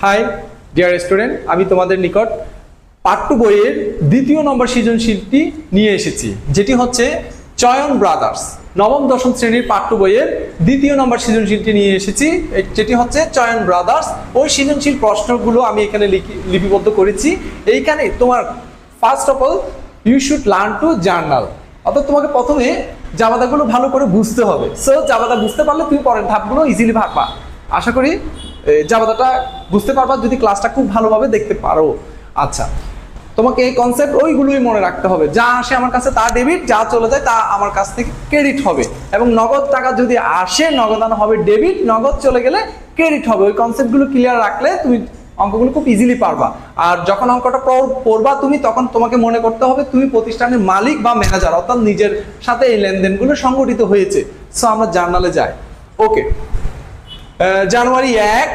High dear student, আমি তোমাদের নিকট পার্ট 2 বইয়ের দ্বিতীয় নম্বর সৃজনশীলটি নিয়ে এসেছি, যেটি হচ্ছে চয়ন ব্রাদার্স। নবম দশম শ্রেণীর পার্ট 2 বইয়ের দ্বিতীয় নম্বর সৃজনশীলটি নিয়ে এসেছি, যেটি হচ্ছে চয়ন ব্রাদার্স। ওই সৃজনশীল প্রশ্নগুলো আমি এখানে লিপিবদ্ধ করেছি। এইখানে তোমার first of all you should learn to journal, অর্থাৎ তোমাকে প্রথমে জাবাদাগুলো ভালো করে বুঝতে হবে। সো জাবাদা বুঝতে পারলে তুমি পরের ধাপগুলো ইজিলি ভাববা। আশা করি জাবাদাটা বুঝতে পারবা যদি ক্লাসটা খুব ভালোভাবে দেখতে পারো। আচ্ছা, তোমাকে এই কনসেপ্ট ওইগুলোই মনে রাখতে হবে। যা আসে আমার কাছে তা ডেবিট, যা চলে যায় তা আমার কাছ থেকে ক্রেডিট হবে। এবং নগদ টাকা যদি আসে নগদান হবে ডেবিট, নগদ চলে গেলে ক্রেডিট হবে। ওই কনসেপ্টগুলো ক্লিয়ার রাখলে তুমি অঙ্কগুলো খুব ইজিলি পারবা। আর যখন অঙ্কটা পড়বা তুমি, তখন তোমাকে মনে করতে হবে তুমি প্রতিষ্ঠানের মালিক বা ম্যানেজার, অর্থাৎ নিজের সাথে এই লেনদেনগুলো সংগঠিত হয়েছে। সো আমরা জার্নালে যাই। ওকে, জানুয়ারি 1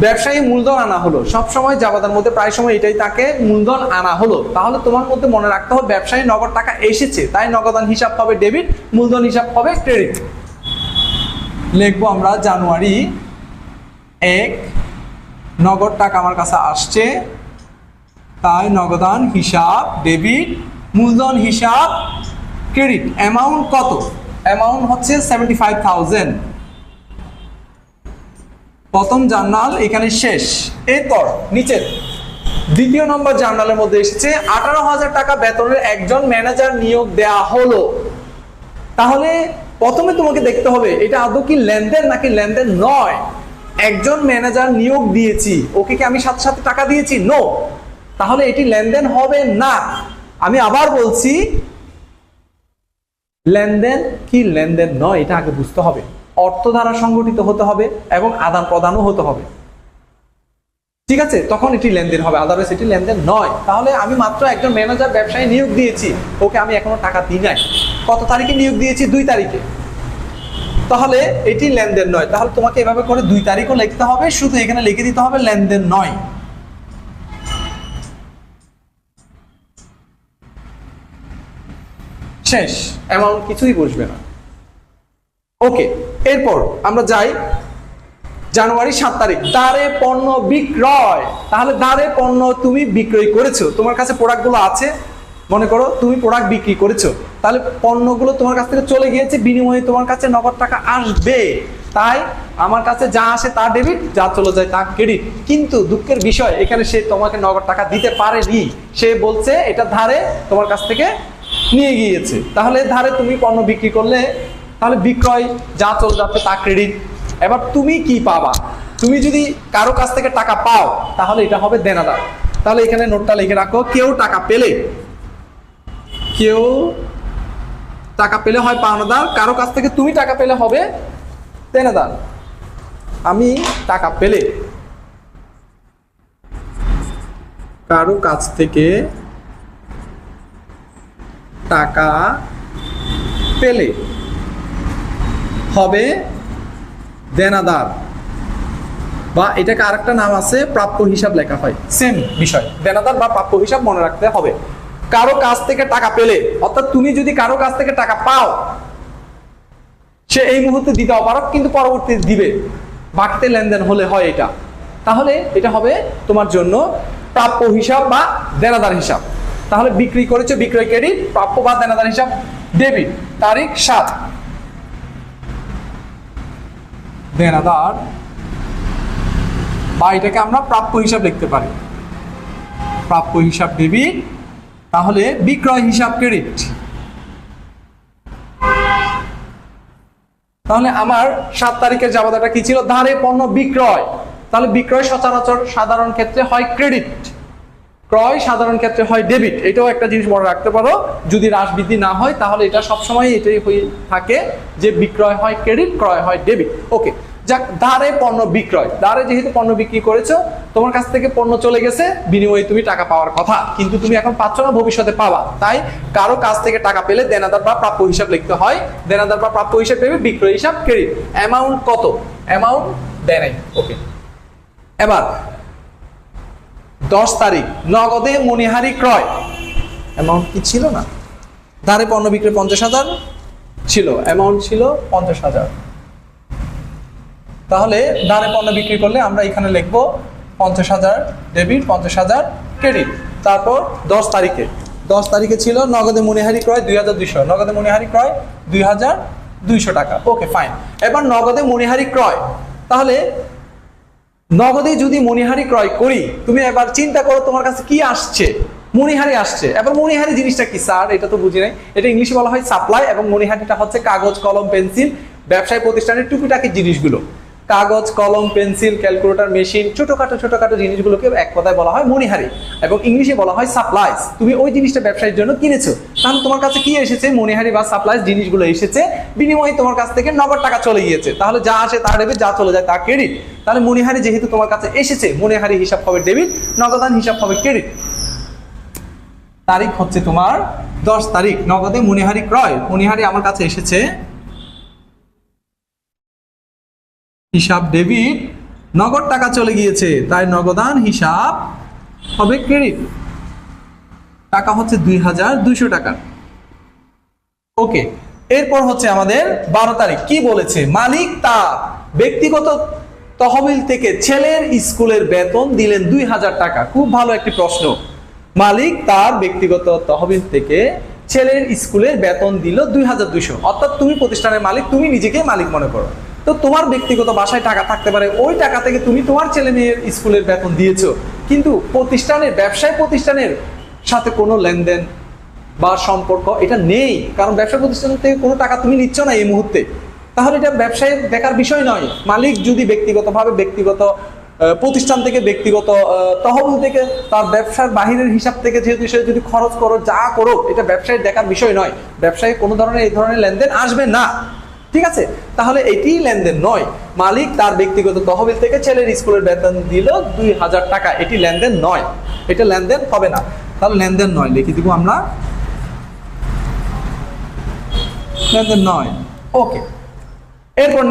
ব্যবসায়ী মূলধন আনা হলো। সবসময় জাবাদার মধ্যে প্রায় সময় এটাই থাকে, মূলধন আনা হলো। তাহলে তোমার মধ্যে মনে রাখতে হবে ব্যবসায়ী নগদ টাকা এসেছে, তাই নগদান হিসাব হবে ডেবিট, মূলধন হিসাব হবে ক্রেডিট। লিখবো আমরা জানুয়ারি 1 নগদ টাকা আমার কাছে আসছে, তাই নগদান হিসাব ডেবিট, মূলধন হিসাব ক্রেডিট। অ্যামাউন্ট কত? অ্যামাউন্ট হচ্ছে 75,000। প্রথম জার্নাল এখানে শেষ। এরপর নিচের দ্বিতীয় নম্বর জার্নালের মধ্যে এসেছে 18,000 টাকা বেতনের একজন ম্যানেজার নিয়োগ দেয়া হলো। তাহলে প্রথমে তোমাকে দেখতে হবে এটা আদৌ কি লেনদেন নাকি লেনদেন নয়। একজন ম্যানেজার নিয়োগ দিয়েছি, ওকে কি আমি সাথে সাথে টাকা দিয়েছি? নো। তাহলে এটি লেনদেন হবে না। আমি আবার বলছি, লেনদেন কি লেনদেন নয় এটা আগে বুঝতে হবে। অর্থ দ্বারা সংগঠিত হতে হবে এবং আদান প্রদানও হতে হবে, ঠিক আছে? তখন এটি লেনদেন হবে, আদারওয়াইজ এটি লেনদেন নয়। তাহলে আমি মাত্র একজন ম্যানেজার ব্যবসায়ী নিয়োগ দিয়েছি, ওকে আমি এখনো টাকা দিই নাই। কত তারিখে নিয়োগ দিয়েছি? 2 তারিখে। তাহলে এটি লেনদেন নয়। তাহলে তোমাকে এভাবে করে 2 তারিখও লিখতে হবে, শুধু এখানে লিখে দিতে হবে লেনদেন নয়। শেষ, অ্যামাউন্ট কিছুই বসবে না। ওকে, এরপর আমরা যাই জানুয়ারি 7 তারিখ, দ্বারে পণ্য বিক্রয়। তাহলে দ্বারে পণ্য তুমি বিক্রয় করেছো, তোমার কাছে প্রোডাক্টগুলো আছে। মনে করো তুমি প্রোডাক্ট বিক্রি করেছো, তাহলে পণ্যগুলো তোমার কাছ থেকে চলে গিয়েছে, বিনিময়ে তোমার কাছে নগদ টাকা আসবে। তাই আমার কাছে যা আসে তা ডেবিট, যা চলে যায় তা ক্রেডিট। কিন্তু দুঃখের বিষয়, এখানে সে তোমাকে নগদ টাকা দিতে পারেনি। সে বলছে এটা ধারে তোমার কাছ থেকে নিয়ে গিয়েছে। তাহলে ধারে তুমি পণ্য বিক্রি করলে, তাহলে বিক্রয় যা চলে যাচ্ছে তা ক্রেডিট। এবার তুমি কি পাবা? তুমি যদি কারো কাছ থেকে টাকা পাও তাহলে এটা হবে দেনাদার। তাহলে এখানে নোটটা লিখে রাখো, কেউ টাকা পেলে হয় পাওনাদার, কারো কাছ থেকে তুমি টাকা পেলে হবে দেনাদার। আমি টাকা পেলে কারো কাছ থেকে টাকা পেলে হবে দেনাদার, বা এটাকে আরেকটা নাম আছে প্রাপ্য হিসাব লেখা হয়। সেম বিষয়, দেনাদার বা প্রাপ্য হিসাব মনে রাখতে হবে। কারো কাছ থেকে টাকা পেলে, অর্থাৎ তুমি যদি কারো কাছ থেকে টাকা পাও, সে এই মুহূর্তে দিতে অপারগ কিন্তু পরবর্তীতে দিবে, বাকিতে লেনদেন হলে হয় এটা। তাহলে এটা হবে তোমার জন্য প্রাপ্য হিসাব বা দেনাদার হিসাব। তাহলে বিক্রি করেছো, বিক্রয় ক্রেডিট, প্রাপ্য বা দেনাদার হিসাব ডেবিট। তারিখ 7, দেনাদার, বা এটাকে আমরা প্রাপ্য হিসাব লিখতে পারি। প্রাপ্য হিসাব ডেবিট, তাহলে বিক্রয় হিসাব ক্রেডিট। তাহলে আমার 7 তারিখের জাবাদাটা কি ছিল? ধারে পণ্য বিক্রয়। তাহলে বিক্রয় সচরাচর সাধারণ ক্ষেত্রে হয় ক্রেডিট, ক্রয় সাধারণ ক্ষেত্রে হয় ডেবিট। এটাও একটা জিনিস মনে রাখতে পারো, যদি হ্রাস বৃদ্ধি না হয় তাহলে এটা সবসময় এটাই হয়ে থাকে যে বিক্রয় হয় ক্রেডিট, ক্রয় হয় ডেবিট। ওকে, যাক, ধারে পণ্য বিক্রয়। ধারে যেহেতু পণ্য বিক্রি করেছো, তোমার কাছ থেকে পণ্য চলে গেছে, বিনিময়ে তুমি টাকা পাওয়ার কথা, কিন্তু তুমি এখন পাচ্ছ না, ভবিষ্যতে পাবা। তাই কারো কাছ থেকে টাকা পেলে দেনাদার বা প্রাপ্য হিসাব লিখতে হয়। দেনাদার বা প্রাপ্য হিসাব পেবে বিক্রয় হিসাব ক্রেডিট। অ্যামাউন্ট কত? অ্যামাউন্ট দেয় নাই। ওকে, এবার 10 তারিখ, নগদে মণিহারি ক্রয়। অ্যামাউন্ট কি ছিল না? ধারে পণ্য বিক্রয় 50,000 ছিল, অ্যামাউন্ট ছিল 50,000। তাহলে ধারে পণ্য বিক্রি করলে আমরা এখানে লিখবো 50,000 ডেবিট, 50,000 ক্রেডিট। তারপর 10 তারিখে ছিল নগদে মণিহারি ক্রয় 2,200, নগদে মণিহারি ক্রয় 2,200 টাকা। Okay fine. এবার নগদে মণিহারি ক্রয়, তাহলে নগদে যদি মণিহারি ক্রয় করি, তুমি এবার চিন্তা করো তোমার কাছে কি আসছে, মণিহারি আসছে। এবার মণিহারি জিনিসটা কি স্যার, এটা তো বুঝি নাই। এটা ইংলিশে বলা হয় সাপ্লাই, এবং মণিহারিটা হচ্ছে কাগজ, কলম, পেন্সিল, ব্যবসায়ী প্রতিষ্ঠানের টুকিটাকি জিনিসগুলো, কাগজ, কলম, পেন্সিল, ক্যালকুলেটর, মেশিন, ছোটখাটো জিনিসগুলোকে এক কথায় বলা হয় মণিহারি, এবং ইংলিশে বলা হয় সাপ্লাইজ। তুমি ওই জিনিসটা ব্যবসায়ের জন্য কিনেছো, তাহলে তোমার কাছে কি এসেছে, মণিহারি বা সাপ্লাইজ জিনিসগুলো এসেছে, বিনিময়ে তোমার কাছ থেকে নগদ টাকা চলে গিয়েছে। তাহলে যা আসে তা ডেবিট, যা চলে যায় তা ক্রেডিট। তাহলে মণিহারি যেহেতু তোমার কাছে এসেছে, মণিহারি হিসাব হবে ডেবিট, নগদান হিসাব হবে ক্রেডিট। তারিখ হচ্ছে তোমার 10 তারিখ, নগদে মণিহারি ক্রয়, মণিহারি আমার কাছে এসেছে, হিসাব ডেবিট, নগদ টাকা চলে গিয়েছে, তাই নগদান হিসাব হবে ক্রেডিট। টাকা হচ্ছে 2,200 টাকা। ওকে, এরপর হচ্ছে আমাদের 12 তারিখ। কি বলেছে, মালিক তার ব্যক্তিগত তহবিল থেকে ছেলের স্কুলের বেতন দিলেন 2,000 টাকা। খুব ভালো একটি প্রশ্ন। মালিক তার ব্যক্তিগত তহবিল থেকে ছেলের স্কুলের বেতন দিল 2,200, অর্থাৎ তুমি প্রতিষ্ঠানের মালিক, তুমি নিজেকে মালিক মনে করো। তো তোমার ব্যক্তিগত বাসায় টাকা থাকতে পারে, ওই টাকা থেকে তুমি তোমার ছেলে মেয়ের স্কুলের বেতন দিয়েছো, কিন্তু প্রতিষ্ঠানের, ব্যবসায় প্রতিষ্ঠানের সাথে কোনো লেনদেন বা সম্পর্ক এটা নেই, কারণ ব্যবসা প্রতিষ্ঠান থেকে কোনো টাকা তুমি নিচ্ছ না এই মুহূর্তে। তাহলে এটা ব্যবসায় দেখার বিষয় নয়। মালিক যদি ব্যক্তিগতভাবে ব্যক্তিগত প্রতিষ্ঠান থেকে, ব্যক্তিগত তহবিল থেকে, তার ব্যবসার বাহিরের হিসাব থেকে যেহেতু সে যদি খরচ করো, যা করো, এটা ব্যবসায় দেখার বিষয় নয়। ব্যবসায় কোনো ধরনের এই ধরনের লেনদেন আসবে না, ঠিক আছে? তাহলে এটি লেনদেন নয়। মালিক তার ব্যক্তিগত তহবিল থেকে ছেলের স্কুলের বেতন দিল 2,000 টাকা, এটি লেনদেন নয়, এটা লেনদেন হবে না। তাহলে লেনদেন নয় লিখে দিব আমরা, লেনদেন নয়। ওকে, এরপর